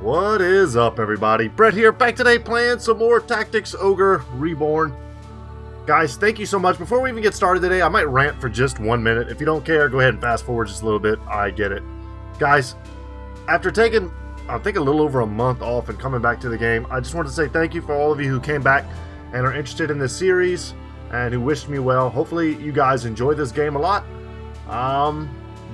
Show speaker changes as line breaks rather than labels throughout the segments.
What is up, everybody? Brett here, back today playing some more Tactics Ogre Reborn. Guys, thank you so much. Before we even get started today, I might rant for just 1 minute. If you don't care, go ahead and fast forward just a little bit. I get it. Guys, after taking, I think, a little over a month off and coming back to the game, I just wanted to say thank you for all of you who came back and are interested in this series and who wished me well. Hopefully, you guys enjoy this game a lot.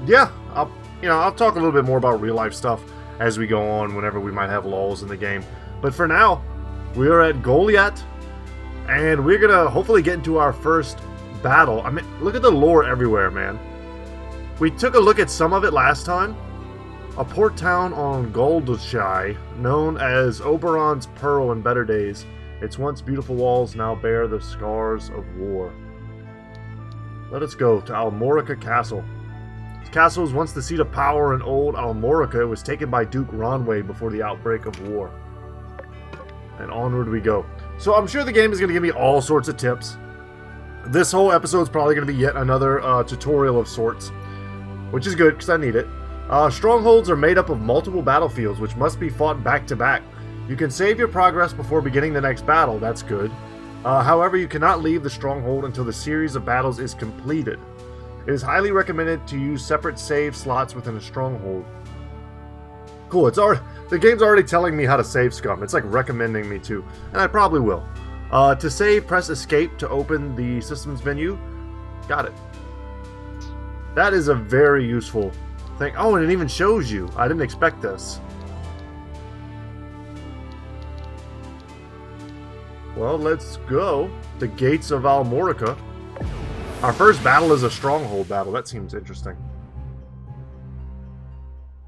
Yeah, I'll talk a little bit more about real life stuff as we go on, whenever we might have lulls in the game. But for now, we are at Goliath, and we're gonna hopefully get into our first battle. I mean, look at the lore everywhere, man. We took a look at some of it last time. A port town on Goldshire, known as Oberon's Pearl in better days. Its once beautiful walls now bear the scars of war. Let us go to Almorica Castle. This castle was once the seat of power in old Almorica. It was taken by Duke Ronway before the outbreak of war. And onward we go. So I'm sure the game is going to give me all sorts of tips. This whole episode is probably going to be yet another tutorial of sorts, which is good because I need it. Strongholds are made up of multiple battlefields which must be fought back to back. You can save your progress before beginning the next battle. That's good. However, you cannot leave the stronghold until the series of battles is completed. It is highly recommended to use separate save slots within a stronghold. Cool, the game's already telling me how to save scum. It's like recommending me to, and I probably will. To save, press escape to open the systems menu. Got it. That is a very useful thing. Oh, and it even shows you. I didn't expect this. Well, let's go. The gates of Almorica. Our first battle is a stronghold battle. That seems interesting.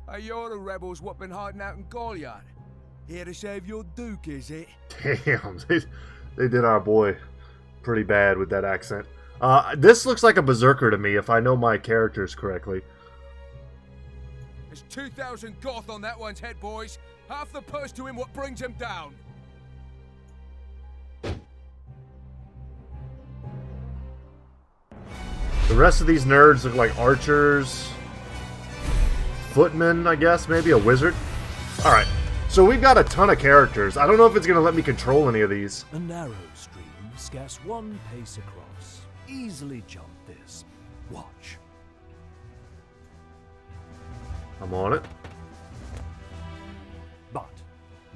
Hey, you're the rebels what been hiding out in Goliath. Here to save your duke, is it?
Damn, they did our boy pretty bad with that accent. This looks like a berserker to me, if I know my characters correctly.
There's 2,000 Goth on that one's head, boys. Half the purse to him what brings him down.
The rest of these nerds look like archers, footmen, I guess, maybe a wizard. Alright, so we've got a ton of characters. I don't know if it's going to let me control any of these.
A narrow stream, scarce 1 pace across. Easily jump this. Watch.
I'm on it.
But,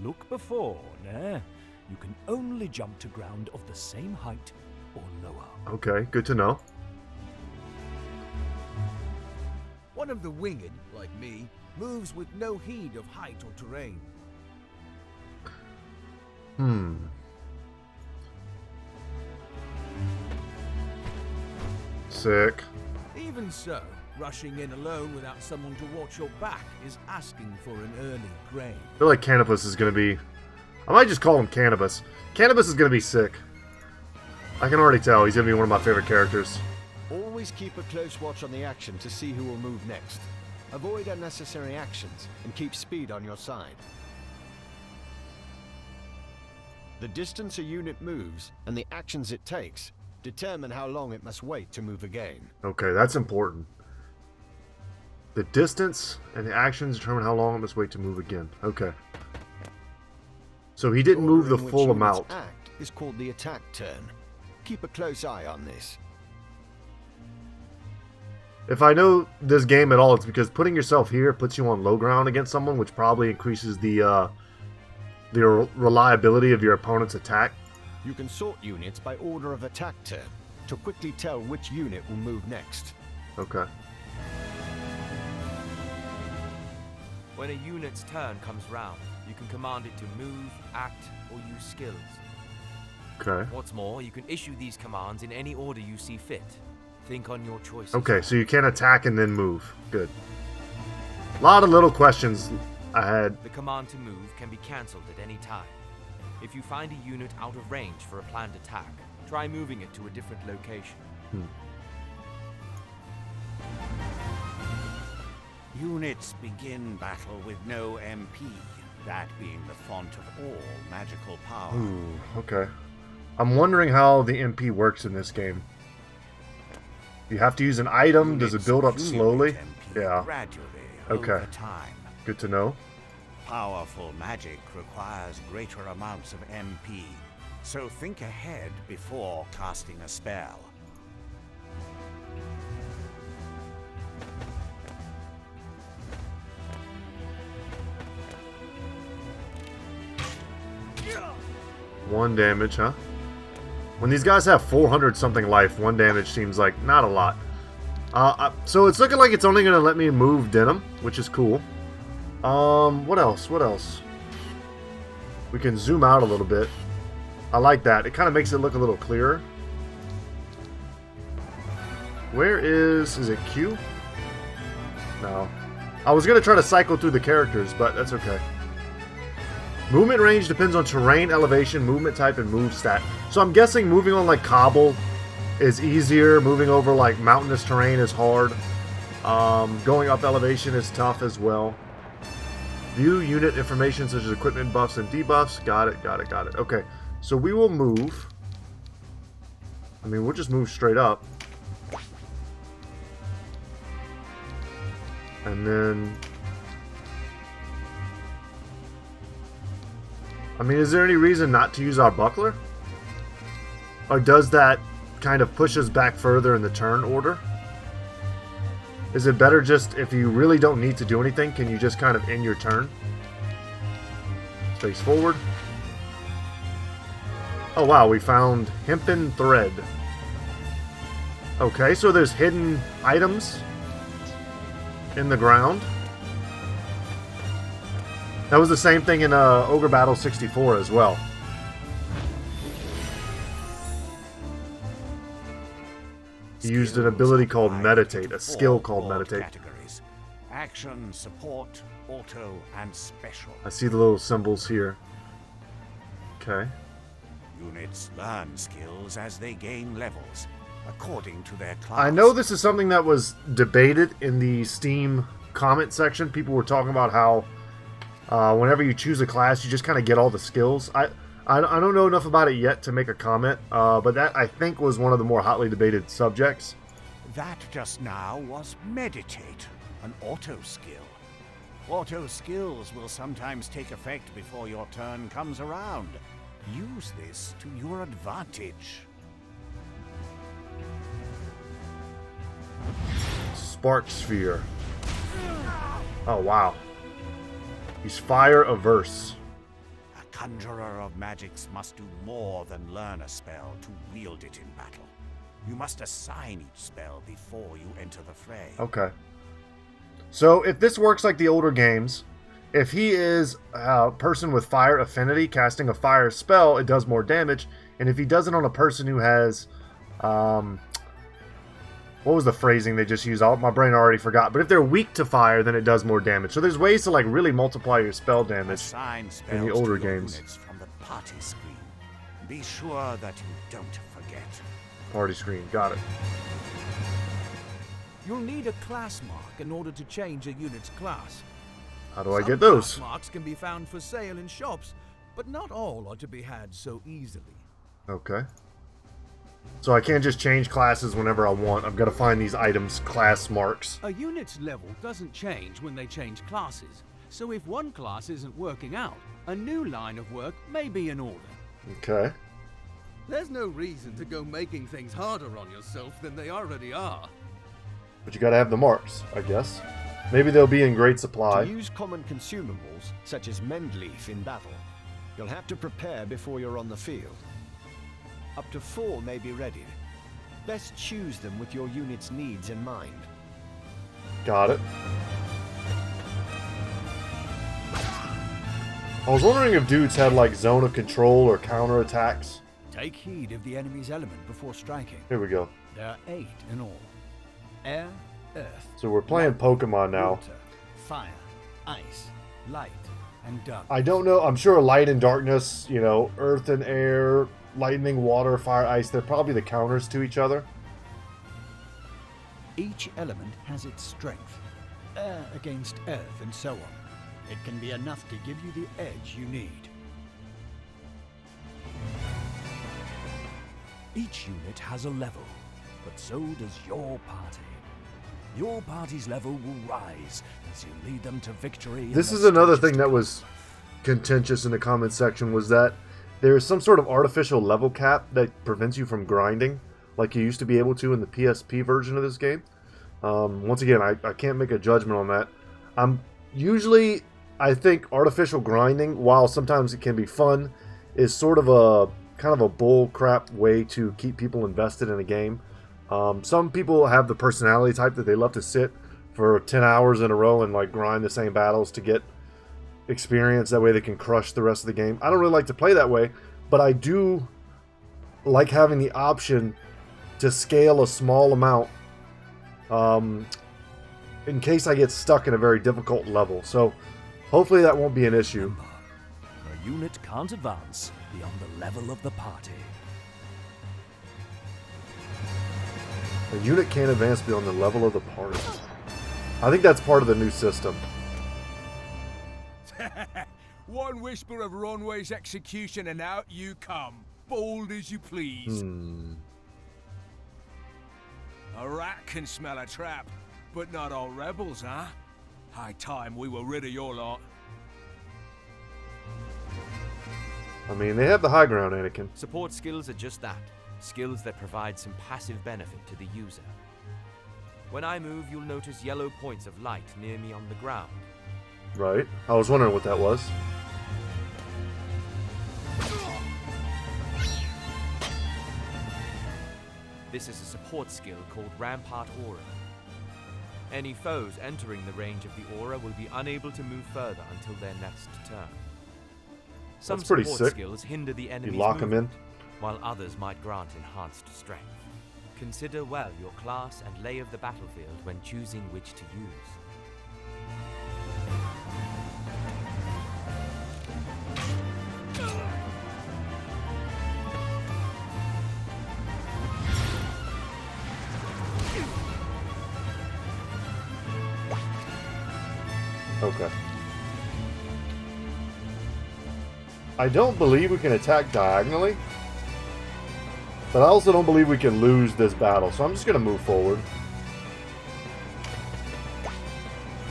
look before, nah. You can only jump to ground of the same height or lower.
Okay, good to know.
One of the winged, like me, moves with no heed of height or terrain.
Sick.
Even so, rushing in alone without someone to watch your back is asking for an early grave.
I feel like Cannabis is going to be... I might just call him Cannabis. Cannabis is going to be sick. I can already tell he's going to be one of my favorite characters.
Always keep a close watch on the action to see who will move next. Avoid unnecessary actions and keep speed on your side. The distance a unit moves and the actions it takes determine how long it must wait to move again.
Okay, that's important. The distance and the actions determine how long it must wait to move again. Okay. So he didn't move the full amount.
Act is called the attack turn. Keep a close eye on this.
If I know this game at all, it's because putting yourself here puts you on low ground against someone, which probably increases the reliability of your opponent's attack.
You can sort units by order of attack turn to quickly tell which unit will move next.
Okay.
When a unit's turn comes round, you can command it to move, act, or use skills.
Okay.
What's more, you can issue these commands in any order you see fit. Think on your choices.
Okay, so you can attack and then move. Good. A lot of little questions I had.
The command to move can be cancelled at any time. If you find a unit out of range for a planned attack, try moving it to a different location.
Units begin battle with no MP, that being the font of all magical power.
Ooh, okay. I'm wondering how the MP works in this game. You have to use an item. Does it build up slowly? Yeah.
Gradually,
Okay.
over time.
Good to know.
Powerful magic requires greater amounts of MP, so think ahead before casting a spell.
One damage, huh? When these guys have 400 something life, 1 damage seems like not a lot. So it's looking like it's only going to let me move Denim, which is cool. What else? What else? We can zoom out a little bit. I like that. It kind of makes it look a little clearer. Where is it Q? No. I was going to try to cycle through the characters, but that's okay. Movement range depends on terrain, elevation, movement type, and move stat. So I'm guessing moving on like cobble is easier. Moving over like mountainous terrain is hard. Going up elevation is tough as well. View unit information such as equipment buffs and debuffs. Got it, got it, got it. Okay, so we will move. I mean, we'll just move straight up. And then... I mean, is there any reason not to use our buckler? Or does that kind of push us back further in the turn order? Is it better just, if you really don't need to do anything, can you just kind of end your turn? Space forward. Oh wow, we found hempen thread. Okay, so there's hidden items in the ground. That was the same thing in Ogre Battle 64 as well. He used an ability called Meditate, a skill called Meditate.
Categories: action, support, auto, and special.
I see the little symbols here. Okay.
Units learn skills as they gain levels, according to their class.
I know this is something that was debated in the Steam comment section. People were talking about how whenever you choose a class, you just kind of get all the skills. I don't know enough about it yet to make a comment, but that, I think, was one of the more hotly debated subjects.
That just now was Meditate, an auto skill. Auto skills will sometimes take effect before your turn comes around. Use this to your advantage.
Spark Sphere. Oh, wow. He's fire averse.
A conjurer of magics must do more than learn a spell to wield it in battle. You must assign each spell before you enter the fray.
Okay. So if this works like the older games, if he is a person with fire affinity casting a fire spell, it does more damage. And if he does it on a person who has... what was the phrasing they just used? My brain already forgot. But if they're weak to fire, then it does more damage. So there's ways to like really multiply your spell damage in the older games.
From the party screen. Be sure that you don't forget.
Party screen, got it.
You'll need a class mark in order to change a unit's class.
How do I
Some
get those?
class marks can be found for sale in shops, but not all are to be had so easily.
Okay. So I can't just change classes whenever I want. I've got to find these items, class marks.
A unit's level doesn't change when they change classes, so if one class isn't working out, a new line of work may be in order.
Okay.
There's no reason to go making things harder on yourself than they already are.
But you got to have the marks, I guess. Maybe they'll be in great supply.
To use common consumables, such as mend leaf in battle, you'll have to prepare before you're on the field. Up to 4 may be ready. Best choose them with your unit's needs in mind.
Got it. I was wondering if dudes had like zone of control or counter attacks.
Take heed of the enemy's element before striking.
Here we go.
There are 8 in all. Air, earth,
So we're playing Pokemon now.
water, fire, ice, light, and dark.
I don't know. I'm sure light and darkness, you know, earth and air, lightning, water, fire, ice, they're probably the counters to each other.
Each element has its strength. Air against earth and so on. It can be enough to give you the edge you need.
Each unit has a level, but so does your party. Your party's level will rise as you lead them to victory.
This is another thing that was contentious in the comments section, was that there is some sort of artificial level cap that prevents you from grinding like you used to be able to in the PSP version of this game. Once again, I can't make a judgment on that. I think artificial grinding, while sometimes it can be fun, is sort of a kind of a bull crap way to keep people invested in a game. Some people have the personality type that they love to sit for 10 hours in a row and like grind the same battles to get experience. That way they can crush the rest of the game. I don't really like to play that way, but I do like having the option to scale a small amount in case I get stuck in a very difficult level. So hopefully that won't be an issue.
A unit can't advance beyond the level of the party.
A unit can't advance beyond the level of the party. I think that's part of the new system.
One whisper of Ronway's execution and out you come, bold as you please. A rat can smell a trap, but not all rebels, huh? High time we were rid of your lot.
I mean, they have the high ground, Anakin.
Support skills are just that. Skills that provide some passive benefit to the user. When I move, you'll notice yellow points of light near me on the ground.
Right. I was wondering what that was.
This is a support skill called Rampart Aura. Any foes entering the range of the aura will be unable to move further until their next turn. Some
That's pretty
support
sick.
skills hinder the enemy's
You lock them in.
movement, while others might grant enhanced strength. Consider well your class and lay of the battlefield when choosing which to use.
Okay. I don't believe we can attack diagonally, but I also don't believe we can lose this battle, so I'm just going to move forward.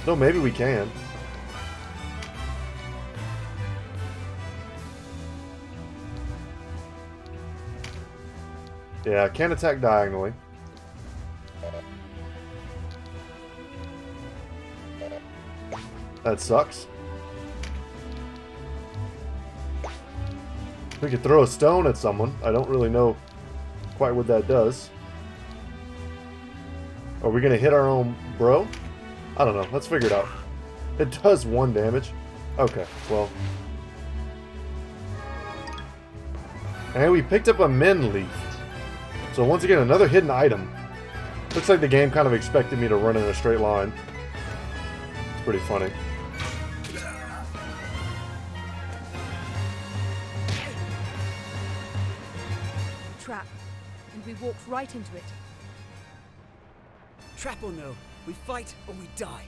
No, maybe we can. Yeah, I can't attack diagonally. That sucks. We could throw a stone at someone. I don't really know quite what that does. Are we going to hit our own bro? I don't know. Let's figure it out. It does 1 damage. Okay, well. And we picked up a Min Leaf. So once again, another hidden item. Looks like the game kind of expected me to run in a straight line. It's pretty funny.
Trap, and we walked right into it.
Trap or no, we fight or we die.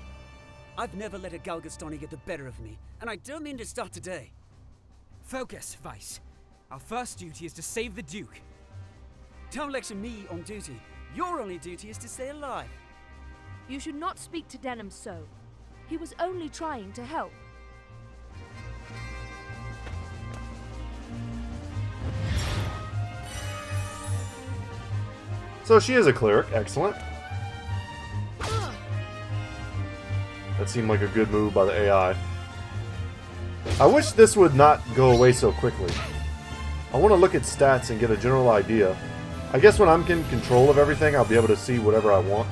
I've never let a Galgastani get the better of me, and I don't mean to start today.
Focus, Vice. Our first duty is to save the Duke.
Don't lecture me on duty. Your only duty is to stay alive.
You should not speak to Denham so. He was only trying to help.
So she is a cleric. Excellent. That seemed like a good move by the AI. I wish this would not go away so quickly. I want to look at stats and get a general idea. I guess when I'm in control of everything, I'll be able to see whatever I want.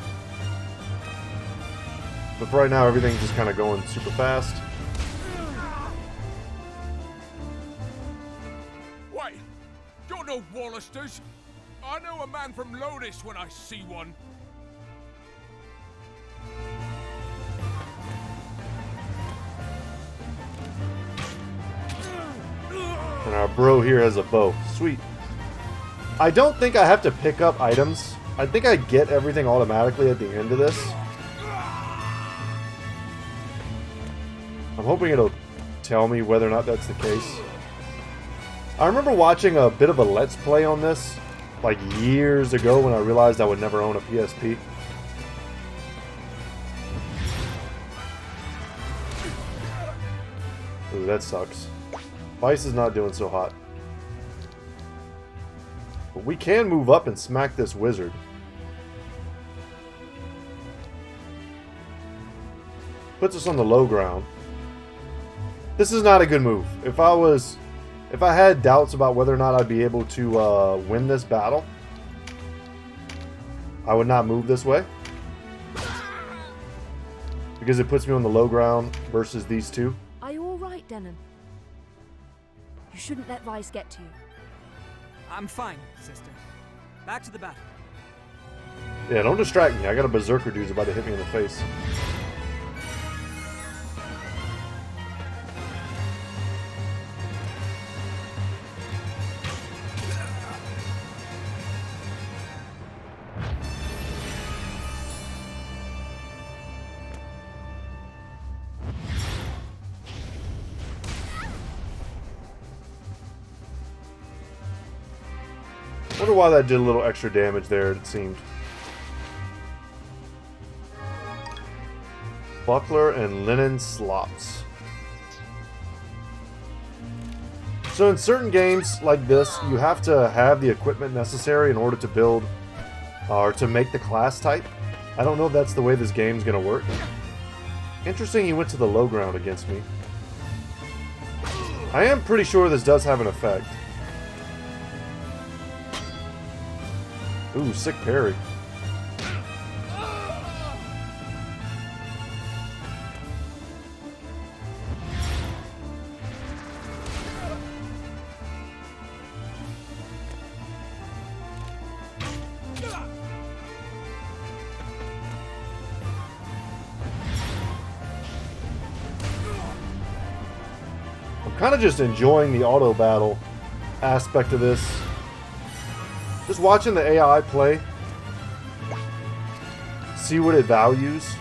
But for right now, everything's just kind of going super fast.
Wait, you're no Wallisters. I know a man from Lotus when I see one.
And our bro here has a bow. Sweet. I don't think I have to pick up items. I think I get everything automatically at the end of this. I'm hoping it'll tell me whether or not that's the case. I remember watching a bit of a Let's Play on this, like years ago when I realized I would never own a PSP. Ooh, that sucks. Vice is not doing so hot. But we can move up and smack this wizard. Puts us on the low ground. This is not a good move. If I had doubts about whether or not I'd be able to win this battle, I would not move this way. Because it puts me on the low ground versus these two.
Are you alright, Denim? You shouldn't let Vice get to you.
I'm fine, sister. Back to the battle.
Yeah, don't distract me. I got a berserker dude's about to hit me in the face. I wonder why that did a little extra damage there, it seemed. Buckler and linen slops. So in certain games like this, you have to have the equipment necessary in order to build or to make the class type. I don't know if that's the way this game's going to work. Interesting he went to the low ground against me. I am pretty sure this does have an effect. Ooh, sick parry. I'm kind of just enjoying the auto battle aspect of this. Just watching the AI play, see what it values.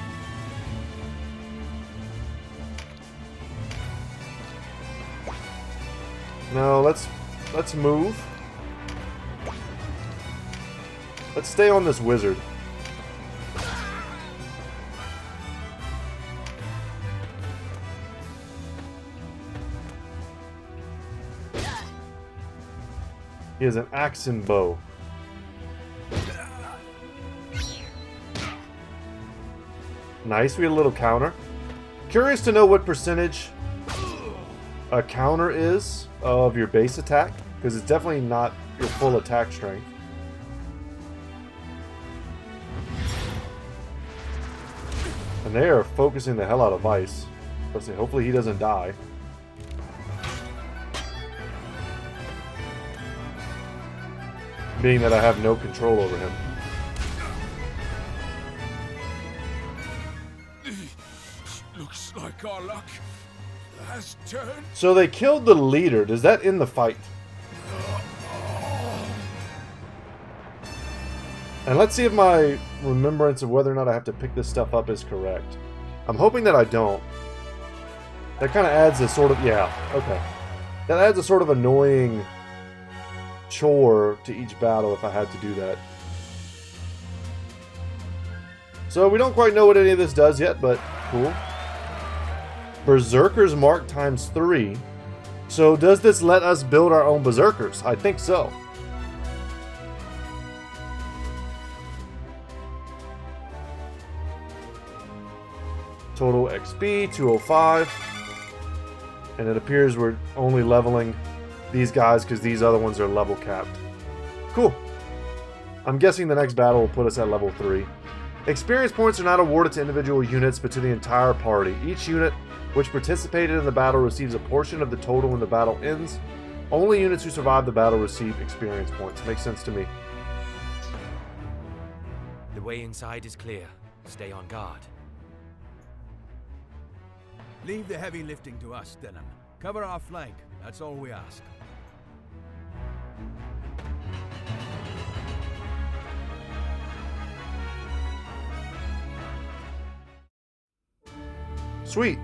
No, let's move. Let's stay on this wizard. He has an axe and bow. Nice, we had a little counter. Curious to know what percentage a counter is of your base attack, because it's definitely not your full attack strength. And they are focusing the hell out of Vice. Let's see, hopefully he doesn't die. Being that I have no control over him.
Looks like our luck has turned.
So they killed the leader. Does that end the fight? And let's see if my remembrance of whether or not I have to pick this stuff up is correct. I'm hoping that I don't. That kind of adds a sort of... yeah, okay. That adds a sort of annoying chore to each battle if I had to do that. So we don't quite know what any of this does yet, but cool. Berserker's mark ×3. So does this let us build our own berserkers? I think so. Total XP 205. And it appears we're only leveling these guys because these other ones are level capped. Cool. I'm guessing the next battle will put us at level 3. Experience points are not awarded to individual units but to the entire party. Each unit which participated in the battle receives a portion of the total when the battle ends. Only units who survive the battle receive experience points. Makes sense to me.
The way inside is clear. Stay on guard.
Leave the heavy lifting to us, Denim. Cover our flank. That's all we ask.
Sweet.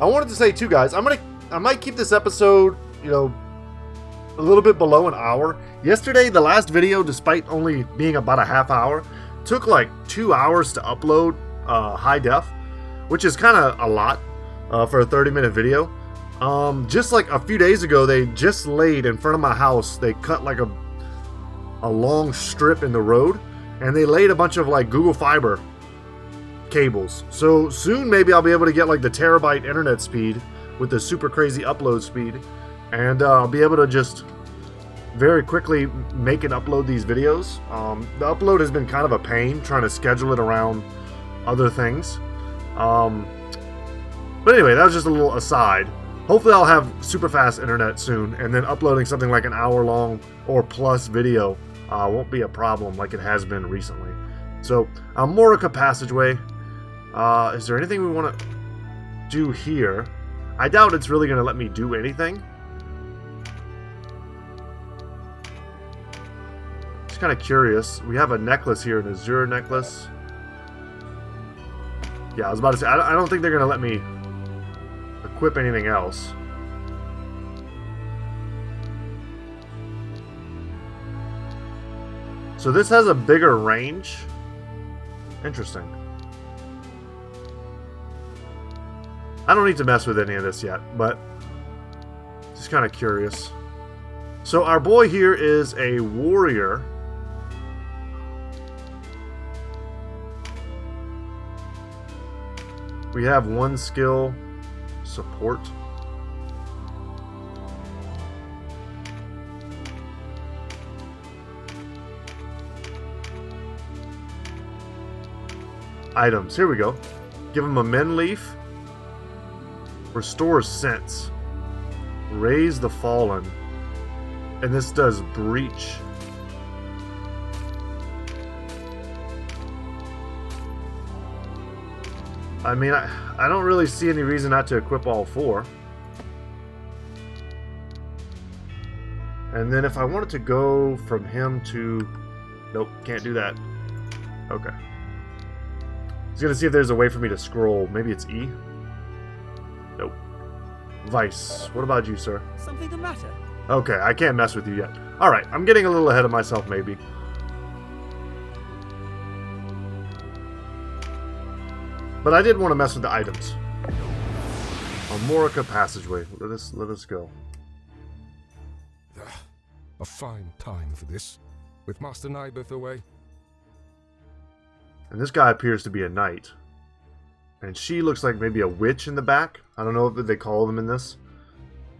I wanted to say too, guys, I might keep this episode, you know, a little bit below an hour. Yesterday, the last video, despite only being about a half hour, took like 2 hours to upload high def, which is kind of a lot for a 30-minute video. Just like a few days ago, they just laid in front of my house. They cut like a long strip in the road, and they laid a bunch of like Google Fiber cables. So soon maybe I'll be able to get like the terabyte internet speed with the super crazy upload speed, and I'll be able to just very quickly make and upload these videos. The upload has been kind of a pain trying to schedule it around other things. But anyway, that was just a little aside. Hopefully I'll have super fast internet soon, and then uploading something like an hour long or plus video won't be a problem like it has been recently. So, Morica Passageway. Is there anything we want to do here? I doubt it's really going to let me do anything. Just kind of curious. We have a necklace here, an Azure necklace. Yeah, I was about to say, I don't think they're going to let me equip anything else. So this has a bigger range. Interesting. I don't need to mess with any of this yet, but just kind of curious. So our boy here is a warrior. We have one skill, support. Items, here we go. Give him a men leaf. Restores sense. Raise the fallen. And this does breach. I mean, I don't really see any reason not to equip all four. And then if I wanted to go from him to... Nope, can't do that. Okay. I was gonna see if there's a way for me to scroll. Maybe it's E? Nope. Vice. What about you, sir?
Something the matter?
Okay, I can't mess with you yet. Alright, I'm getting a little ahead of myself, maybe. But I did want to mess with the items. Morica Passageway. Let us go.
A fine time for this, with Master Nybeth away.
And this guy appears to be a knight. And she looks like maybe a witch in the back. I don't know if they call them in this.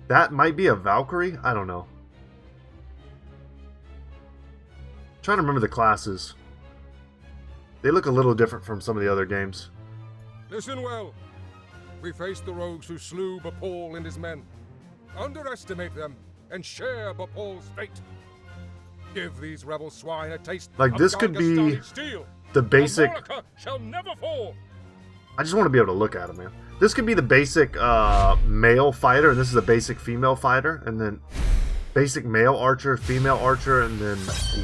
That might be a Valkyrie? I don't know. I'm trying to remember the classes. They look a little different from some of the other games.
Listen well. We faced the rogues who slew Bapal and his men. Underestimate them and share Bapal's fate. Give these rebel swine a taste.
Like, this could be the basic...
shall never fall.
I just want to be able to look at him, man. This could be the basic male fighter, and this is a basic female fighter, and then basic male archer, female archer, and then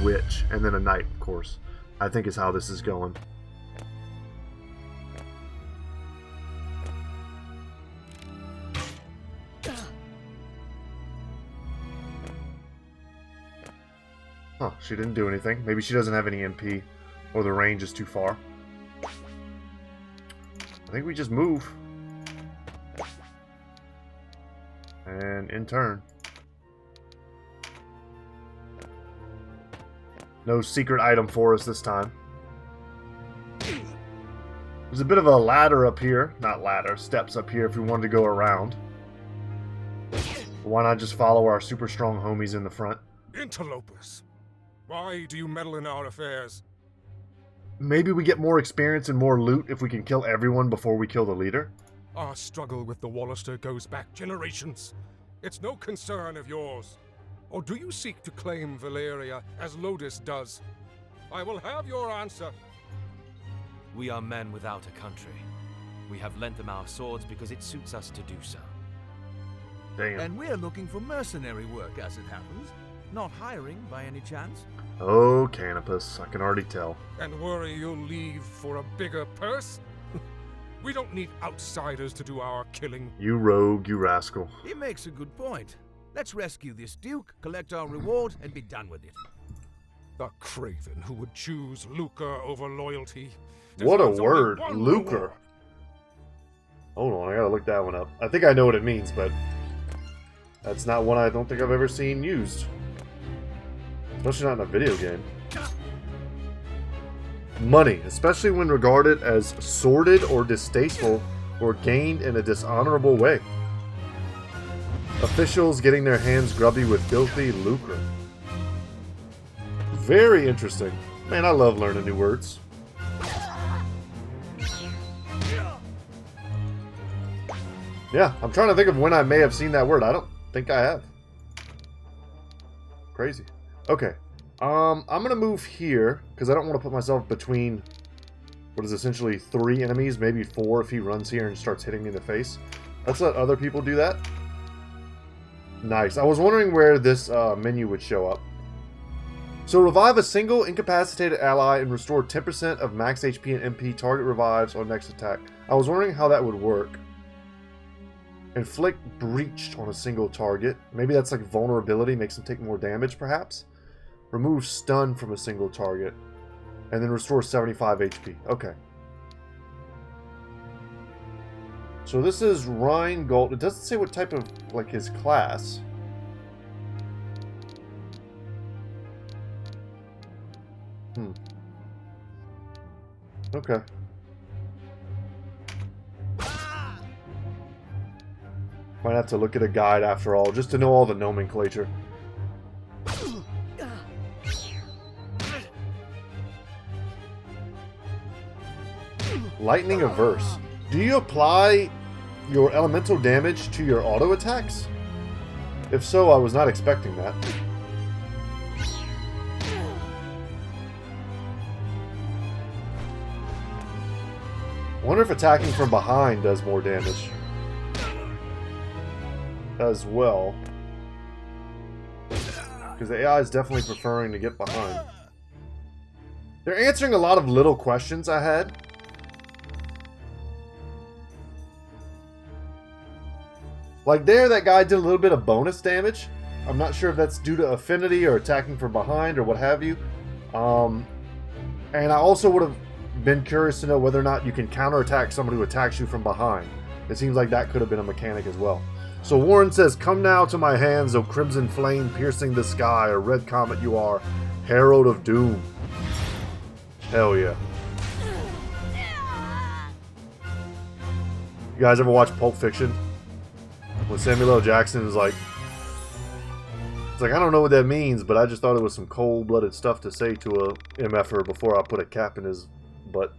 witch, and then a knight, of course. I think is how this is going. Huh, she didn't do anything. Maybe she doesn't have any MP, or the range is too far. I think we just move. And in turn. No secret item for us this time. There's a bit of a ladder up here. Not ladder, steps up here if we wanted to go around. Why not just follow our super strong homies in the front?
Interlopers. Why do you meddle in our affairs?
Maybe we get more experience and more loot if we can kill everyone before we kill the leader?
Our struggle with the Wallister goes back generations. It's no concern of yours. Or do you seek to claim Valeria as Lodis does? I will have your answer.
We are men without a country. We have lent them our swords because it suits us to do so.
Damn.
And we're looking for mercenary work, as it happens. Not hiring, by any chance?
Oh, Canopus, I can already tell.
And worry you'll leave for a bigger purse? We don't need outsiders to do our killing.
You rogue, you rascal.
He makes a good point. Let's rescue this duke, collect our reward, and be done with it.
The craven who would choose lucre over loyalty.
What a
deserves only
word,
one
lucre.
reward.
Hold on, I gotta look that one up. I think I know what it means, but That's not one I don't think I've ever seen used. Especially not in a video game. Money, especially when regarded as sordid or distasteful or gained in a dishonorable way. Officials getting their hands grubby with filthy lucre. Very interesting. Man, I love learning new words. Yeah, I'm trying to think of when I may have seen that word. I don't think I have. Crazy. Okay. I'm going to move here because I don't want to put myself between what is essentially 3 enemies, maybe 4 if he runs here and starts hitting me in the face. Let's let other people do that. Nice. I was wondering where this menu would show up. So revive a single incapacitated ally and restore 10% of max HP and MP target revives on next attack. I was wondering how that would work. Inflict breach on a single target. Maybe that's like vulnerability, makes them take more damage perhaps. Remove stun from a single target. And then restore 75 HP. Okay. So this is Rheingold. It doesn't say what type of, like, his class. Okay. Might have to look at a guide after all, just to know all the nomenclature. Lightning Averse. Do you apply your elemental damage to your auto attacks? If so, I was not expecting that. Wonder if attacking from behind does more damage as well. Because the AI is definitely preferring to get behind. They're answering a lot of little questions I had. Like there, that guy did a little bit of bonus damage. I'm not sure if that's due to affinity or attacking from behind or what have you. And I also would have been curious to know whether or not you can counterattack somebody who attacks you from behind. It seems like that could have been a mechanic as well. So Warren says, "Come now to my hands, O crimson flame piercing the sky, or red comet you are, herald of doom." Hell yeah. You guys ever watch Pulp Fiction? When Samuel L. Jackson is like, it's like, I don't know what that means, but I just thought it was some cold-blooded stuff to say to a MFer before I put a cap in his butt.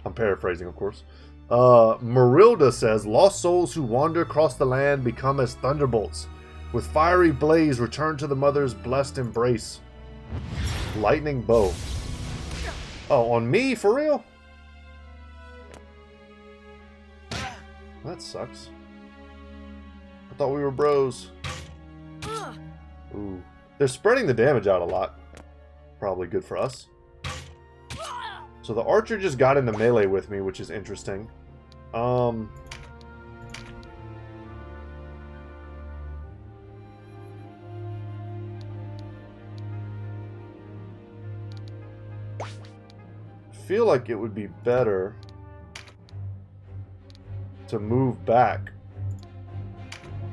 I'm paraphrasing, of course. Marilda says, "Lost souls who wander across the land become as thunderbolts. With fiery blaze return to the mother's blessed embrace." Lightning bow. Oh, on me? For real? That sucks. I thought we were bros. Ooh. They're spreading the damage out a lot. Probably good for us. So the archer just got into melee with me, which is interesting. I feel like it would be better to move back.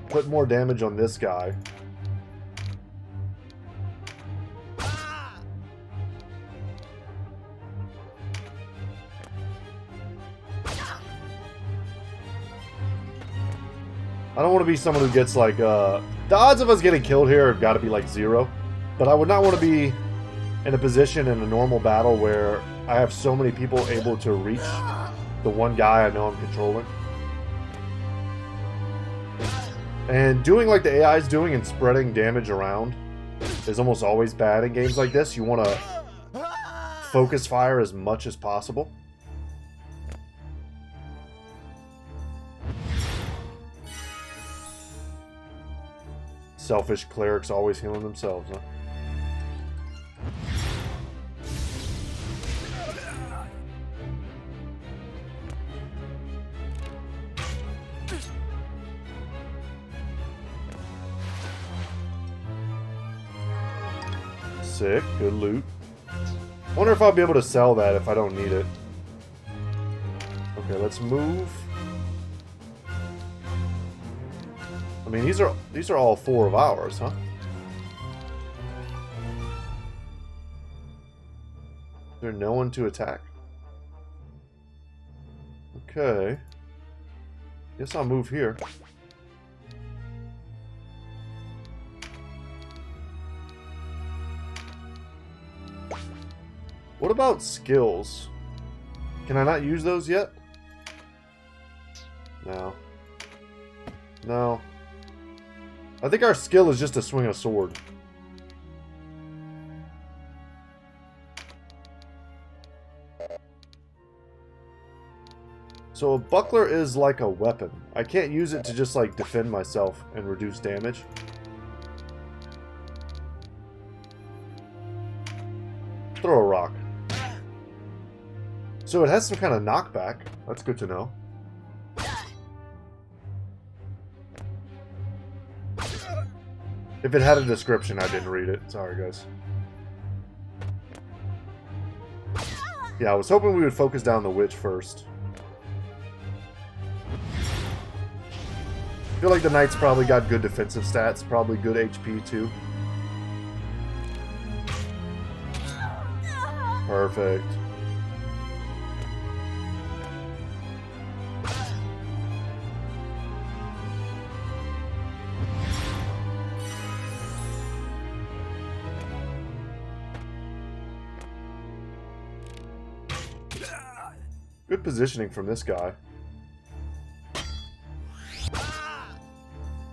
Put more damage on this guy. I don't want to be someone who gets like, the odds of us getting killed here have got to be like 0. But I would not want to be in a position in a normal battle where I have so many people able to reach the one guy I know I'm controlling. And doing like the AI is doing and spreading damage around is almost always bad in games like this. You want to focus fire as much as possible. Selfish clerics always healing themselves, huh? Sick, good loot. Wonder if I'll be able to sell that if I don't need it. Okay, let's move. I mean, these are all 4 of ours, huh? Is there no one to attack? Okay. Guess I'll move here. What about skills? Can I not use those yet? No. No. I think our skill is just to swing a sword. So a buckler is like a weapon. I can't use it to just like defend myself and reduce damage. Throw a rock. So it has some kind of knockback. That's good to know. If it had a description, I didn't read it. Sorry, guys. Yeah, I was hoping we would focus down the witch first. I feel like the knight's probably got good defensive stats, probably good HP too. Perfect. Good positioning from this guy.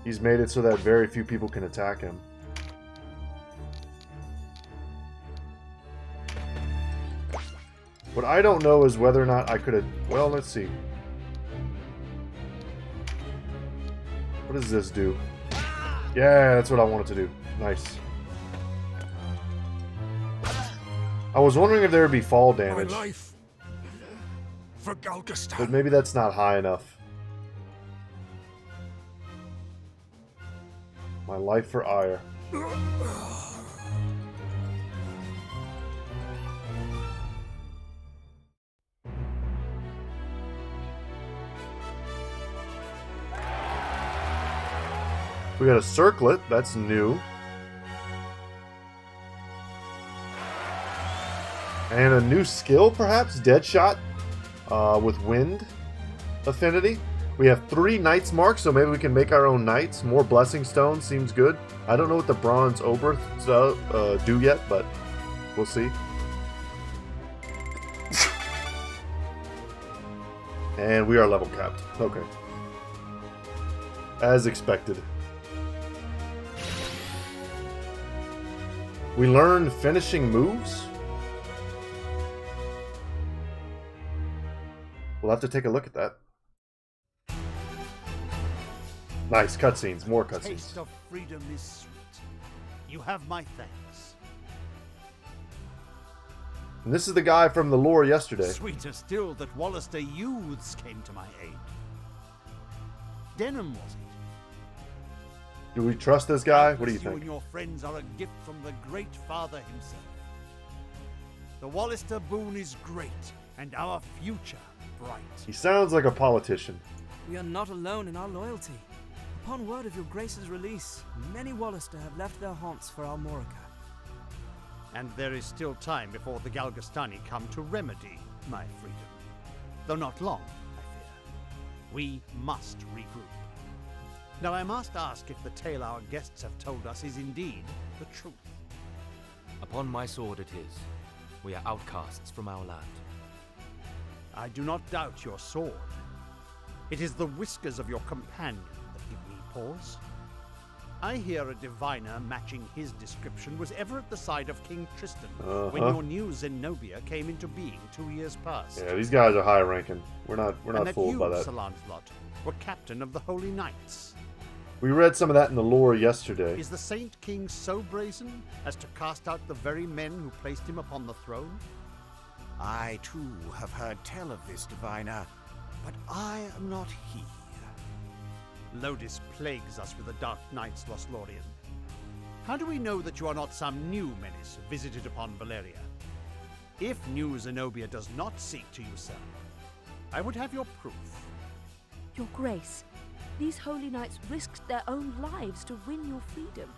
He's made it so that very few people can attack him. What I don't know is whether or not I could have... Well, let's see. What does this do? Yeah, that's what I wanted to do. Nice. I was wondering if there would be fall damage.
My life for Galgastan.
But maybe that's not high enough. My life for ire. We got a circlet, that's new. And a new skill, perhaps? Deadshot with wind affinity. We have 3 Knights marks, so maybe we can make our own Knights. More Blessing Stones seems good. I don't know what the Bronze Ogre do yet, but we'll see. And we are level capped. Okay. As expected. We learn finishing moves. We'll have to take a look at that. Nice cutscenes, more cutscenes.
Taste of freedom is sweet. You have my thanks.
And this is the guy from the lore yesterday.
Sweeter still that Wallister youths came to my aid. Denham, was it?
Do we trust this guy? What do you
You
think?
and your friends are a gift from the Great Father himself. The Wallister boon is great, and our future bright.
He sounds like a politician.
We are not alone in our loyalty. Upon word of your grace's release, many Wallister have left their haunts for Almorica.
And there is still time before the Galgastani come to remedy my freedom. Though not long, I fear. We must regroup. Now I must ask if the tale our guests have told us is indeed the truth.
Upon my sword it is. We are outcasts from our land.
I do not doubt your sword. It is the whiskers of your companion that give me pause. I hear a diviner matching his description was ever at the side of King Tristan when your new Zenobia came into being 2 years past.
Yeah, these guys are high ranking. We're not
and that
fooled
you,
by that.
Sir Lancelot, were captain of the Holy Knights.
We read some of that in the lore yesterday.
Is the Saint King so brazen as to cast out the very men who placed him upon the throne?
I too have heard tell of this diviner, but I am not he.
Lodis plagues us with the Dark Knights, Lothlorien. How do we know that you are not some new menace visited upon Valeria? If new Zenobia does not seek to usurp, I would have your proof.
Your Grace, These holy knights risked their own lives to win your freedom.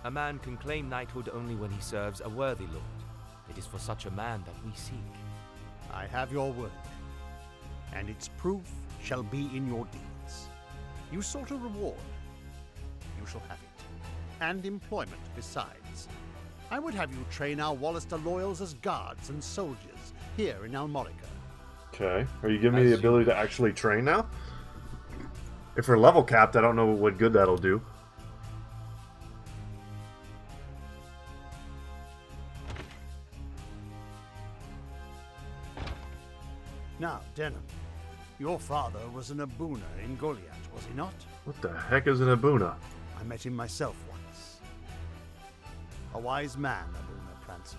A man can claim knighthood only when he serves a worthy lord. It is for such a man that we seek.
I have your word, and its proof shall be in your deeds. You sought a reward. You shall have it, and employment besides. I would have you train our Wallister loyals as guards and soldiers here in Almorica.
Okay. Are you giving me the ability to actually train now? If we're level capped, I don't know what good that'll do.
Now, Denim, your father was an Abuna in Goliath, was he not?
What the heck is an Abuna?
I met him myself once. A wise man, Abuna Prancet.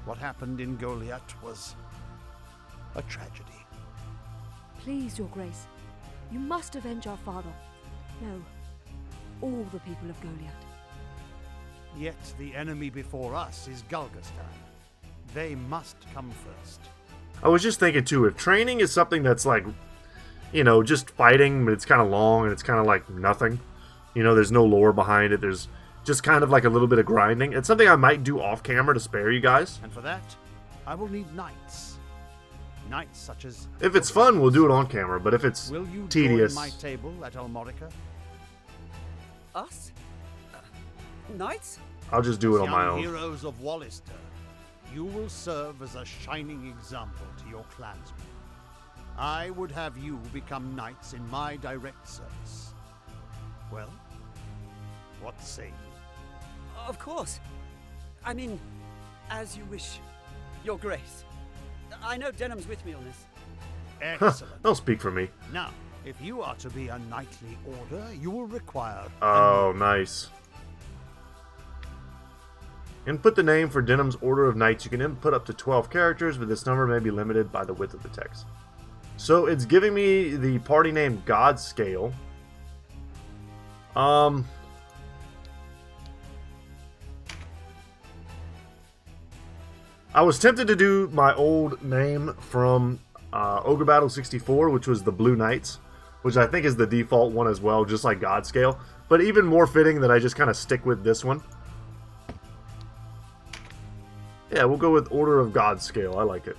What happened in Goliath was a tragedy.
Please, Your Grace. You must avenge our father. No, all the people of Goliath.
Yet the enemy before us is Galgastan. They must come first.
I was just thinking too, if training is something that's like, you know, just fighting, but it's kind of long and it's kind of like nothing. You know, there's no lore behind it. There's just kind of like a little bit of grinding. It's something I might do off camera to spare you guys.
And for that, I will need knights. Knights such as...
If it's fun, we'll do it on camera, but if it's
will you
tedious...
join my table at Almorica?
Us? Knights?
I'll just do it on my own.
Heroes of Wallister, you will serve as a shining example to your clansmen. I would have you become knights in my direct service. Well, what say you?
Of course. I mean, as you wish, Your Grace. I know Denham's with me on this.
Excellent.
Don't speak for me.
Now, if you are to be a knightly order, you will require...
Oh, nice. Input the name for Denham's Order of Knights. You can input up to 12 characters, but this number may be limited by the width of the text. So it's giving me the party name Godscale. I was tempted to do my old name from Ogre Battle 64, which was the Blue Knights, which I think is the default one as well, just like Godscale. But even more fitting that I just kind of stick with this one. Yeah, we'll go with Order of Godscale. I like it.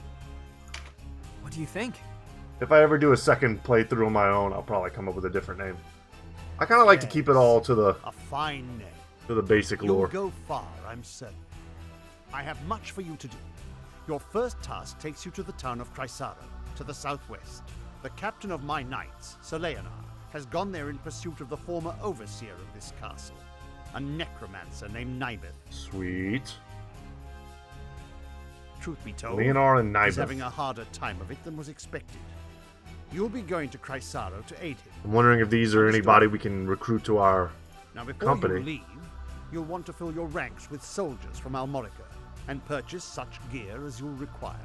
What do you think?
If I ever do a second playthrough on my own, I'll probably come up with a different name. I kind of like to keep it all to the...
A fine name.
To the basic lore.
You'll go far, I'm certain. I have much for you to do. Your first task takes you to the town of Chrysaro, to the southwest. The captain of my knights, Sir Leonard, has gone there in pursuit of the former overseer of this castle, a necromancer named Nibeth.
Sweet.
Truth be told,
Leonard and Nibeth.
He's having a harder time of it than was expected. You'll be going to Chrysaro to aid him.
I'm wondering if these are anybody we can recruit to our
now, before
company.
you leave, you'll want to fill your ranks with soldiers from Almorica and purchase such gear as you'll require.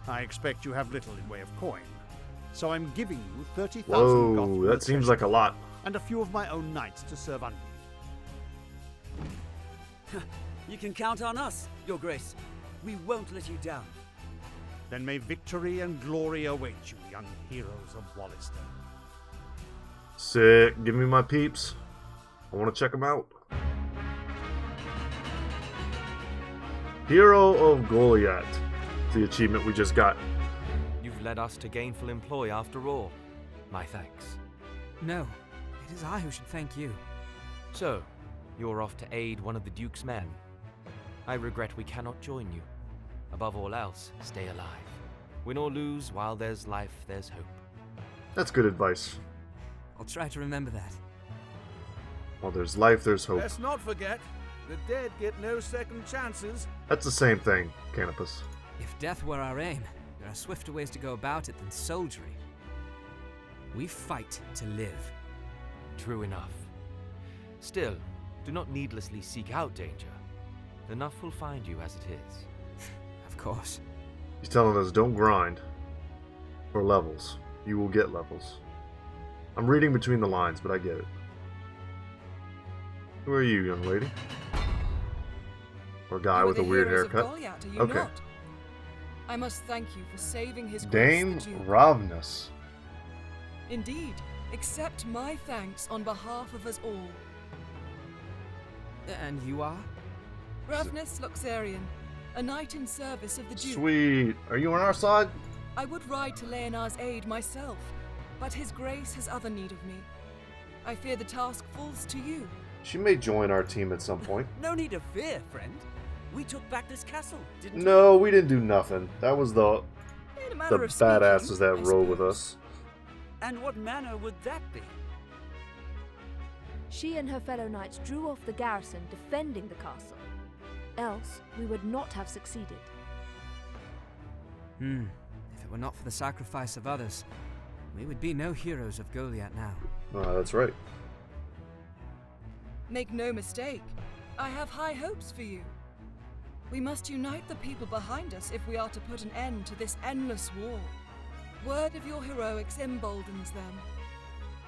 I expect you have little in way of coin, so I'm giving you 30,000 goth.
Whoa, that seems like a lot.
And a few of my own knights to serve under you.
You can count on us, Your Grace. We won't let you down.
Then may victory and glory await you, young heroes of Wallister.
Sick. Give me my peeps. I want to check them out. Hero of Goliath. The achievement we just got.
You've led us to gainful employ after all. My thanks.
No, it is I who should thank you.
So, you're off to aid one of the Duke's men. I regret we cannot join you. Above all else, stay alive. Win or lose, while there's life, there's hope.
That's good advice.
I'll try to remember that.
While there's life, there's hope.
Let's not forget, the dead get no second chances.
That's the same thing, Canopus.
If death were our aim, there are swifter ways to go about it than soldiery. We fight to live.
True enough. Still, do not needlessly seek out danger. Enough will find you as it is.
Of course.
He's telling us don't grind for levels. You will get levels. I'm reading between the lines, but I get it. Who are you, young lady? Or guy with a weird haircut? Okay.
Not? I must thank you for saving his
Dame
grace, the Duke.
Ravnus.
Indeed,
accept my thanks on behalf of us all.
And you are?
Ravnus Luxarian, a knight in service of the Duke.
Sweet. Are you on our side?
I would ride to Leonar's aid myself, but his grace has other need of me. I fear the task falls to you.
She may join our team at some point.
No need of fear, friend. We took back this castle, didn't we?
No, we didn't do nothing. That was the
matter of
badasses
speaking,
that
I
rode with
suppose.
us.
And what manner would that be?
She and her fellow knights drew off the garrison defending the castle. Else, we would not have succeeded.
If it were not for the sacrifice of others, we would be no heroes of Goliath now.
That's right.
Make no mistake, I have high hopes for you. We must unite the people behind us if we are to put an end to this endless war. Word of your heroics emboldens them.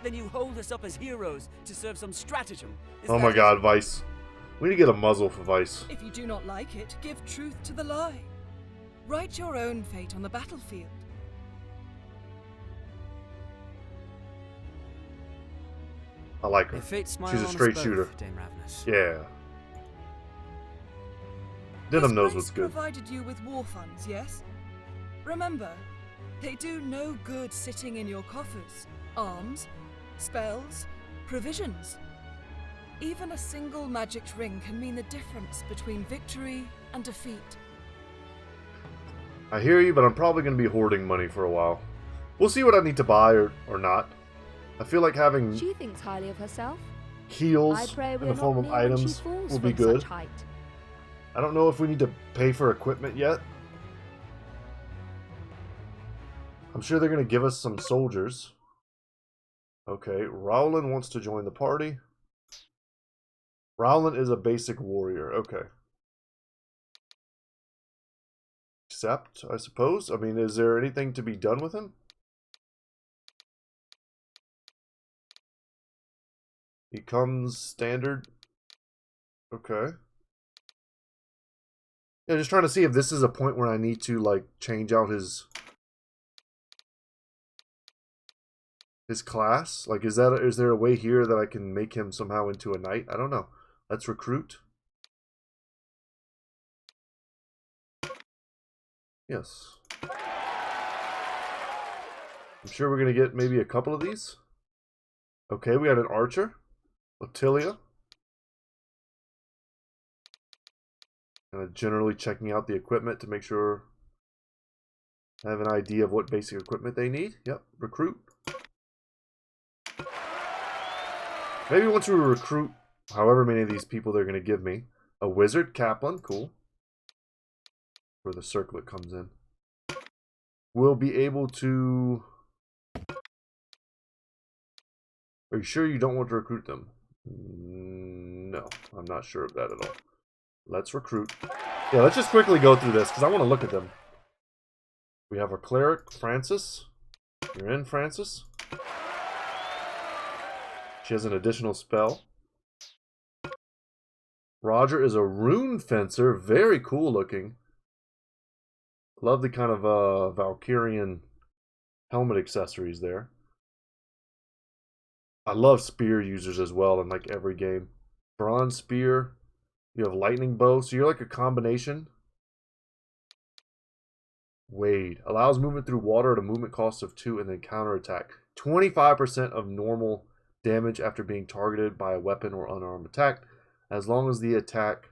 Then you hold us up as heroes to serve some stratagem. Is
Oh
that
my
it?
god, Vice. We need to get a muzzle for Vice.
If you do not like it, give truth to the lie. Write your own fate on the battlefield.
I like her.
May fate smile
She's a
on us
straight
both,
shooter.
Dame Ravnus.
Yeah.
His
Denim knows
grace
what's good.
provided you with war funds, yes? Remember, they do no good sitting in your coffers. Arms, spells, provisions. Even a single magicked ring can mean the difference between victory and defeat.
I hear you, but I'm probably going to be hoarding money for a while. We'll see what I need to buy or not. I feel like having
She thinks highly of herself. I
heals
pray
in
we
the
are
form
not
of
near when she
items
falls
will be
from
good.
such height.
I don't know if we need to pay for equipment yet. I'm sure they're going to give us some soldiers. Okay, Rowland wants to join the party. Rowland is a basic warrior. Okay. Accept, I suppose. I mean, is there anything to be done with him? He comes standard. Okay. Yeah, just trying to see if this is a point where I need to, like, change out his class. Like, is there a way here that I can make him somehow into a knight? I don't know. Let's recruit. Yes. I'm sure we're going to get maybe a couple of these. Okay, we got an archer. Ottilia. Generally checking out the equipment to make sure I have an idea of what basic equipment they need. Yep, recruit. Maybe once we recruit however many of these people they're going to give me. A wizard, Kaplan, cool. Where the circlet comes in. We'll be able to... Are you sure you don't want to recruit them? No, I'm not sure of that at all. Let's recruit. Yeah, let's just quickly go through this because I want to look at them. We have our cleric, Francis. You're in, Francis. She has an additional spell. Roger is a rune fencer. Very cool looking. Love the kind of Valkyrian helmet accessories there. I love spear users as well in like every game. Bronze spear. You have lightning bow, so you're like a combination. Wade. Allows movement through water at a movement cost of 2 and then counterattack. 25% of normal damage after being targeted by a weapon or unarmed attack, as long as the attacker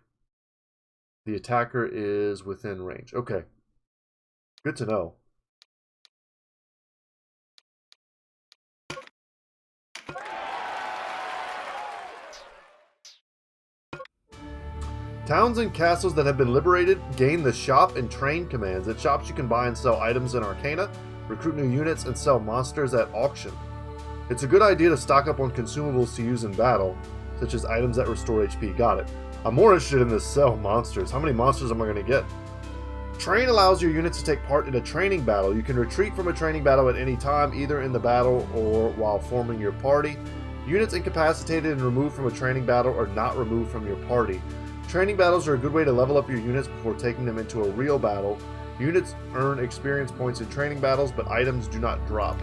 is within range. Okay. Good to know. Towns and castles that have been liberated gain the shop and train commands. At shops you can buy and sell items in Arcana, recruit new units, and sell monsters at auction. It's a good idea to stock up on consumables to use in battle, such as items that restore HP. Got it. I'm more interested in the sell monsters. How many monsters am I going to get? Train allows your units to take part in a training battle. You can retreat from a training battle at any time, either in the battle or while forming your party. Units incapacitated and removed from a training battle are not removed from your party. Training battles are a good way to level up your units before taking them into a real battle. Units earn experience points in training battles, but items do not drop.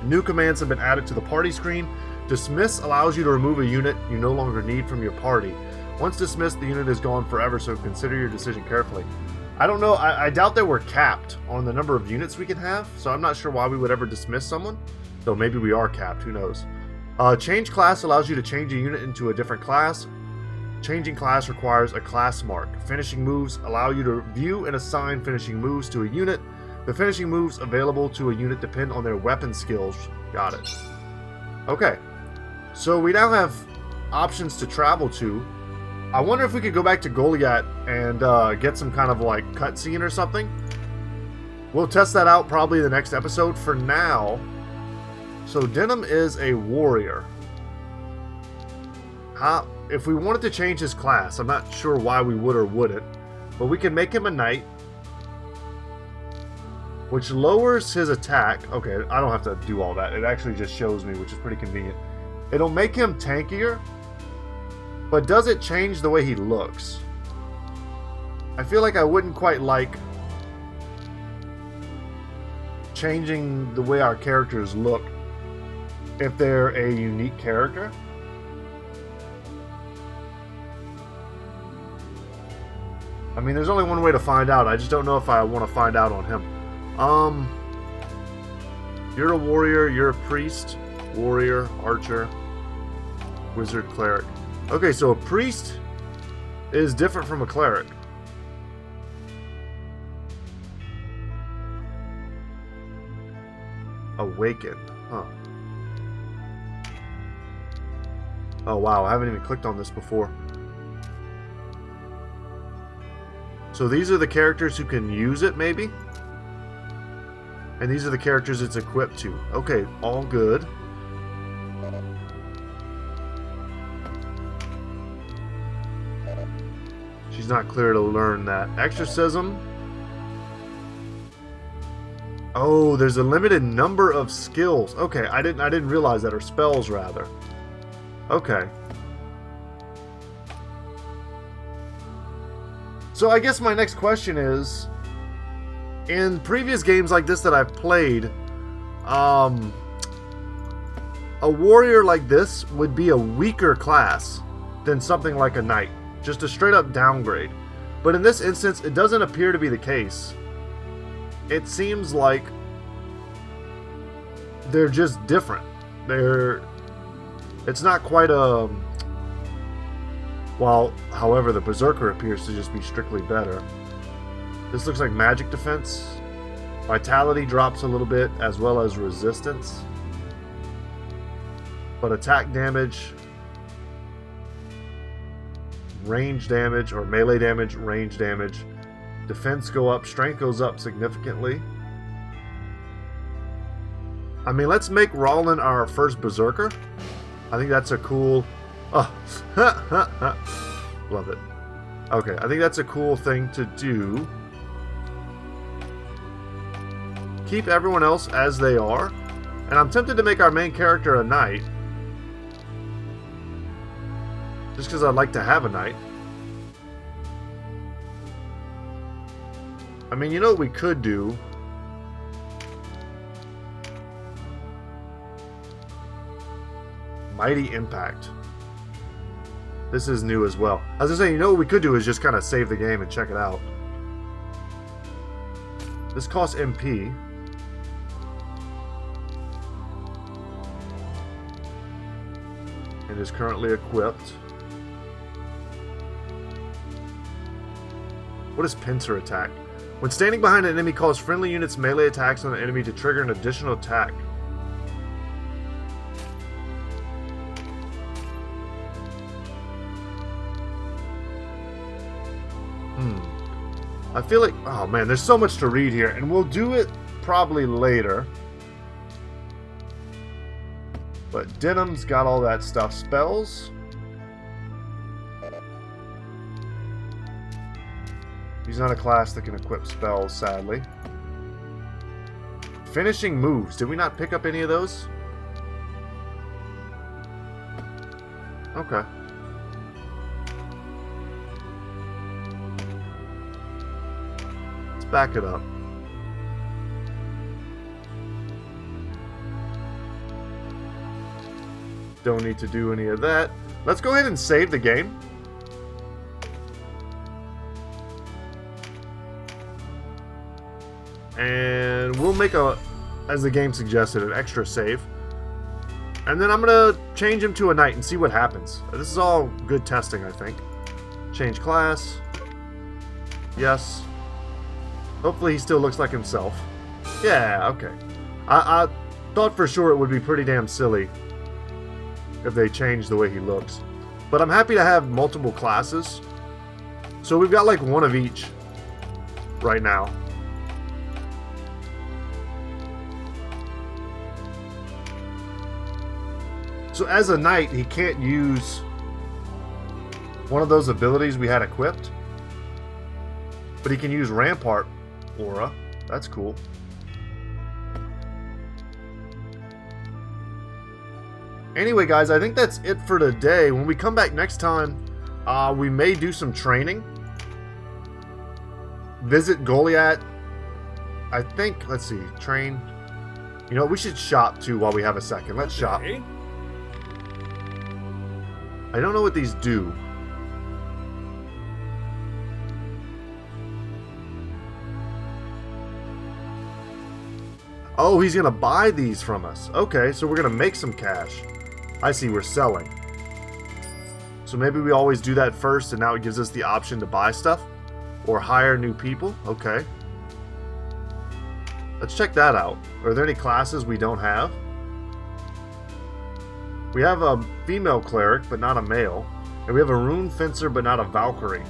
New commands have been added to the party screen. Dismiss allows you to remove a unit you no longer need from your party. Once dismissed, the unit is gone forever, so consider your decision carefully. I don't know, I doubt that we're capped on the number of units we can have, so I'm not sure why we would ever dismiss someone. Though maybe we are capped, who knows. Change class allows you to change a unit into a different class. Changing class requires a class mark. Finishing moves allow you to view and assign finishing moves to a unit. The finishing moves available to a unit depend on their weapon skills. Got it. Okay. So we now have options to travel to. I wonder if we could go back to Goliath and get some kind of like cutscene or something. We'll test that out probably the next episode. For now, so Denim is a warrior. If we wanted to change his class, I'm not sure why we would or wouldn't, but we can make him a knight, which lowers his attack. Okay, I don't have to do all that. It actually just shows me, which is pretty convenient. It'll make him tankier, but does it change the way he looks? I feel like I wouldn't quite like changing the way our characters look if they're a unique character. I mean, there's only one way to find out. I just don't know if I want to find out on him. You're a warrior, you're a priest, warrior, archer, wizard, cleric. Okay, so a priest is different from a cleric. Awakened, huh. Oh wow, I haven't even clicked on this before. So these are the characters who can use it, maybe? And these are the characters it's equipped to. Okay, all good. She's not clear to learn that. Exorcism. Oh, there's a limited number of skills. Okay, I didn't realize that, or spells rather. Okay. So I guess my next question is, in previous games like this that I've played, a warrior like this would be a weaker class than something like a knight. Just a straight up downgrade. But in this instance, it doesn't appear to be the case. It seems like they're just different. It's not quite a... Well, however, the Berserker appears to just be strictly better. This looks like magic defense. Vitality drops a little bit, as well as resistance. But attack damage, range damage, or melee damage, range damage, defense go up, strength goes up significantly. I mean, let's make Rollin our first Berserker. I think that's a cool... Oh, love it. Okay, I think that's a cool thing to do. Keep everyone else as they are. And I'm tempted to make our main character a knight. Just because I'd like to have a knight. I mean, you know what we could do? Mighty Impact. This is new as well. I was gonna say, you know what we could do is just kind of save the game and check it out. This costs MP. It is currently equipped. What is Pincer Attack? When standing behind an enemy, cause friendly units melee attacks on the enemy to trigger an additional attack. I feel like, oh man, there's so much to read here, and we'll do it probably later. But Denim's got all that stuff. Spells. He's not a class that can equip spells, sadly. Finishing moves. Did we not pick up any of those? Okay. Let's back it up. Don't need to do any of that. Let's go ahead and save the game. And we'll make a, as the game suggested, an extra save. And then I'm going to change him to a knight and see what happens. This is all good testing, I think. Change class. Yes. Hopefully he still looks like himself. Yeah, okay. I thought for sure it would be pretty damn silly if they changed the way he looks. But I'm happy to have multiple classes. So we've got like one of each right now. So as a knight, he can't use one of those abilities we had equipped. But he can use Rampart Aura. That's cool. Anyway, guys, I think that's it for today. When we come back next time, we may do some training. Visit Goliath. I think, let's see, train. You know, we should shop too while we have a second. Let's shop. I don't know what these do. Oh, he's going to buy these from us. Okay, so we're going to make some cash. I see, we're selling. So maybe we always do that first, and now it gives us the option to buy stuff. Or hire new people. Okay. Let's check that out. Are there any classes we don't have? We have a female cleric, but not a male. And we have a rune fencer, but not a Valkyrie.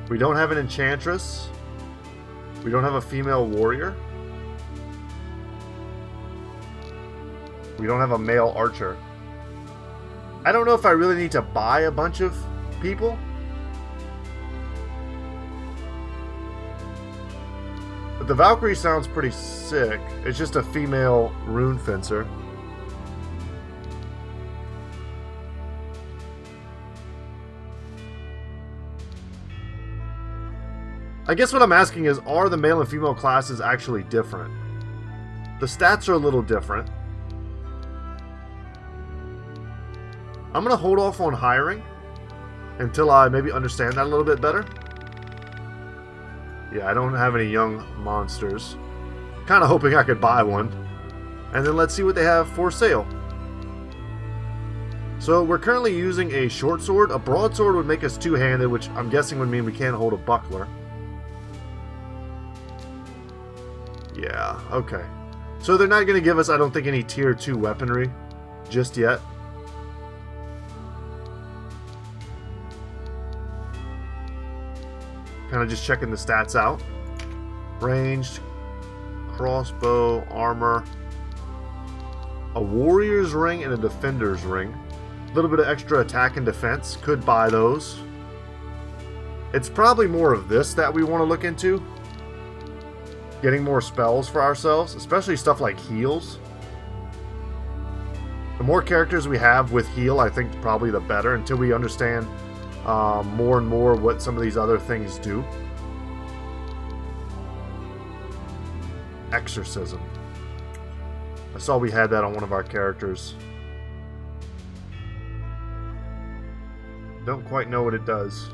We don't have an enchantress. We don't have a female warrior. We don't have a male archer. I don't know if I really need to buy a bunch of people. But the Valkyrie sounds pretty sick. It's just a female rune fencer. I guess what I'm asking is, are the male and female classes actually different? The stats are a little different. I'm going to hold off on hiring until I maybe understand that a little bit better. Yeah, I don't have any young monsters. Kind of hoping I could buy one. And then let's see what they have for sale. So we're currently using a short sword. A broadsword would make us two-handed, which I'm guessing would mean we can't hold a buckler. Yeah, okay. So they're not going to give us, I don't think, any tier 2 weaponry just yet. Kind of just checking the stats out. Ranged, crossbow, armor, a warrior's ring and a defender's ring. A little bit of extra attack and defense. Could buy those. It's probably more of this that we want to look into. Getting more spells for ourselves, especially stuff like heals. The more characters we have with heal, I think probably the better, until we understand more and more what some of these other things do. Exorcism. I saw we had that on one of our characters. Don't quite know what it does.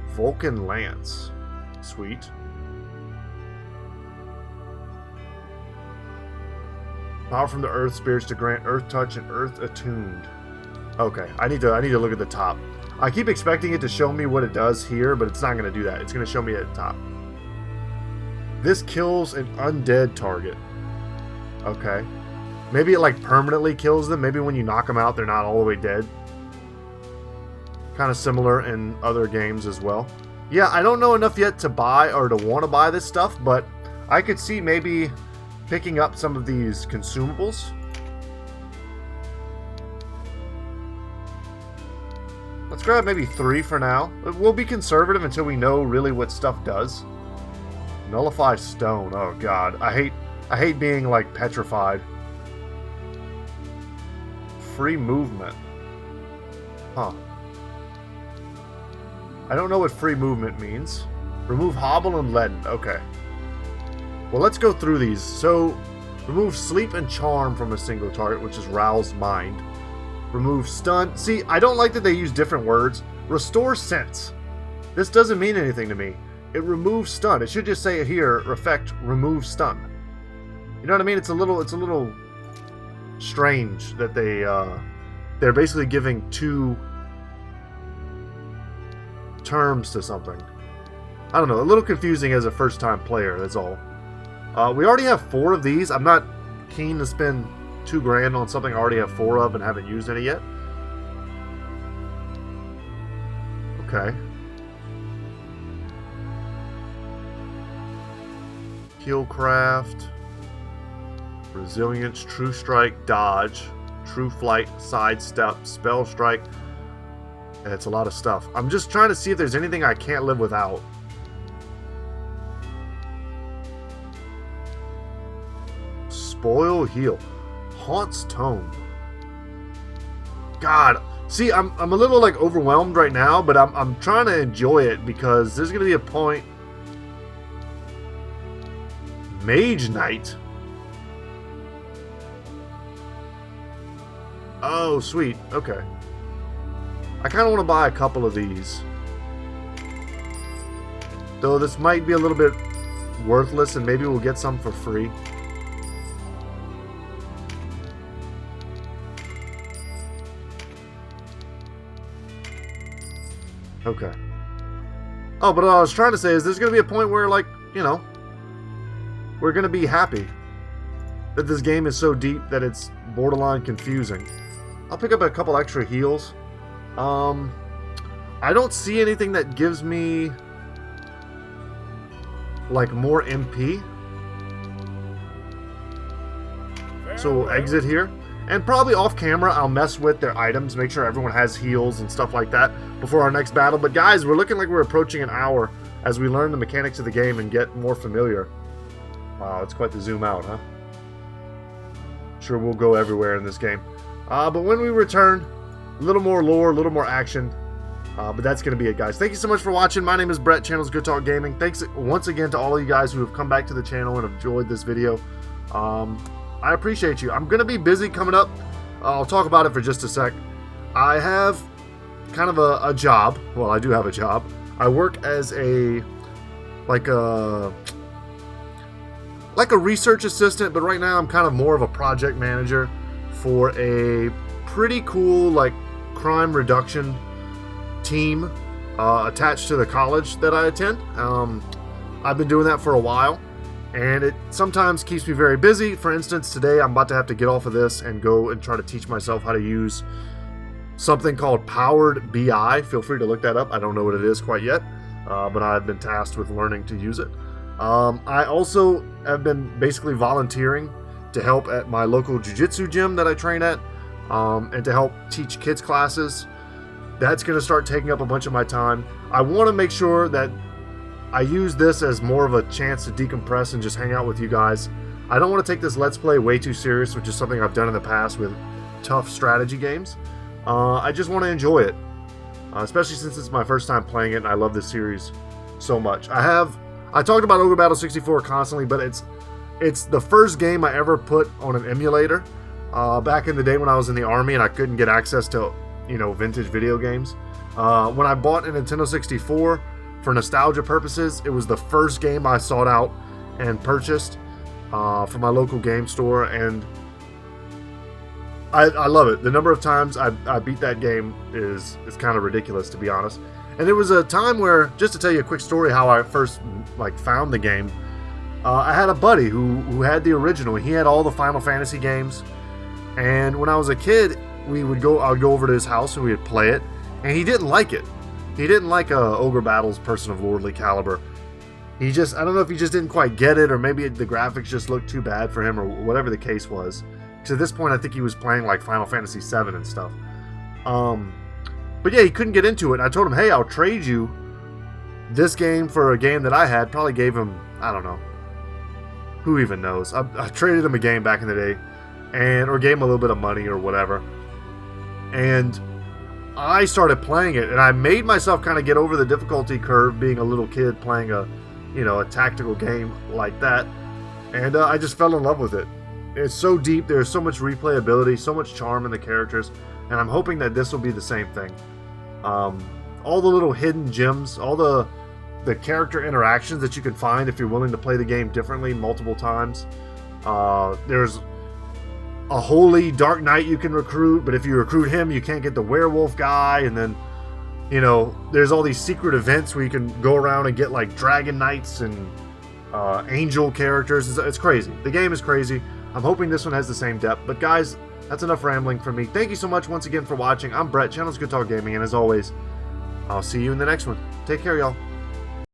Vulcan Lance. Sweet. Power from the Earth Spirits to grant Earth Touch and Earth Attuned. Okay, I need to look at the top. I keep expecting it to show me what it does here, but it's not going to do that. It's going to show me at the top. This kills an undead target. Okay. Maybe it like permanently kills them. Maybe when you knock them out, they're not all the way dead. Kind of similar in other games as well. Yeah, I don't know enough yet to buy or to want to buy this stuff, but I could see maybe picking up some of these consumables. Let's grab maybe 3 for now. We'll be conservative until we know really what stuff does. Nullify stone. Oh god, I hate being like petrified. Free movement. Huh. I don't know what free movement means. Remove hobble and leaden. Okay. Well, let's go through these. So, Remove sleep and charm from a single target, which is rouse mind. Remove stun. See, I don't like that they use different words. Restore sense. This doesn't mean anything to me. It removes stun. It should just say here, effect remove stun. You know what I mean? It's a little strange that they're basically giving two terms to something. I don't know, a little confusing as a first-time player, that's all. We already have 4 of these. I'm not keen to spend $2 grand on something I already have 4 of and haven't used any yet. Okay. Heelcraft, Resilience, True Strike, Dodge, True Flight, Sidestep, Spell Strike. It's a lot of stuff. I'm just trying to see if there's anything I can't live without. Spoil Heal. Haunt's Tome. God. See, I'm a little like overwhelmed right now, but I'm trying to enjoy it because there's gonna be a point. Mage Knight. Oh, sweet. Okay. I kind of want to buy a couple of these. Though this might be a little bit worthless and maybe we'll get some for free. Okay. Oh, but what I was trying to say is there's going to be a point where, like, you know, we're going to be happy that this game is so deep that it's borderline confusing. I'll pick up a couple extra heals. I don't see anything that gives me, like, more MP. So we'll exit here. And probably off camera, I'll mess with their items, make sure everyone has heals and stuff like that before our next battle. But guys, we're looking like we're approaching an hour as we learn the mechanics of the game and get more familiar. Wow, it's quite the zoom out, huh? Sure, we'll go everywhere in this game. But when we return, a little more lore, a little more action. But that's going to be it, guys. Thank you so much for watching. My name is Brett, channel's Goodtalk Gaming. Thanks once again to all of you guys who have come back to the channel and enjoyed this video. I appreciate you. I'm going to be busy coming up. I'll talk about it for just a sec. I have kind of a job. Well, I do have a job. I work as a research assistant, but right now I'm kind of more of a project manager for a pretty cool, like, crime reduction team attached to the college that I attend. I've been doing that for a while, and it sometimes keeps me very busy. For instance, today I'm about to have to get off of this and go and try to teach myself how to use something called Powered BI. Feel free to look that up. I don't know what it is quite yet, but I've been tasked with learning to use it. I also have been basically volunteering to help at my local jiu-jitsu gym that I train at, and to help teach kids classes. That's going to start taking up a bunch of my time. I want to make sure that I use this as more of a chance to decompress and just hang out with you guys. I don't want to take this Let's Play way too serious, which is something I've done in the past with tough strategy games. I just want to enjoy it, especially since it's my first time playing it and I love this series so much. I talked about Ogre Battle 64 constantly, but it's the first game I ever put on an emulator back in the day when I was in the Army and I couldn't get access to, you know, vintage video games. When I bought a Nintendo 64 for nostalgia purposes, it was the first game I sought out and purchased from my local game store, and I love it. The number of times I beat that game is kind of ridiculous, to be honest. And it was a time where, just to tell you a quick story how I first found the game, I had a buddy who had the original. He had all the Final Fantasy games, and when I was a kid, I would go over to his house and we would play it, and he didn't like it. He didn't like Ogre Battle's Person of Lordly Caliber. I don't know if he just didn't quite get it, or maybe the graphics just looked too bad for him, or whatever the case was. Because at this point, I think he was playing like Final Fantasy VII and stuff. But yeah, he couldn't get into it. And I told him, hey, I'll trade you this game for a game that I had. Probably gave him, I don't know. Who even knows? I traded him a game back in the day, or gave him a little bit of money or whatever. And I started playing it, and I made myself kind of get over the difficulty curve being a little kid playing a tactical game like that. And I just fell in love with it. it's so deep. There's so much replayability, so much charm in the characters, and I'm hoping that this will be the same thing. All the little hidden gems, all the character interactions that you can find if you're willing to play the game differently multiple times. There's a holy Dark Knight you can recruit, but if you recruit him, you can't get the werewolf guy, and then, you know, there's all these secret events where you can go around and get like dragon knights and angel characters. It's crazy. The game is crazy. I'm hoping this one has the same depth. But guys, that's enough rambling from me. Thank you so much once again for watching. I'm Brett, channel's Goodtalk Gaming, and as always, I'll see you in the next one. Take care, y'all.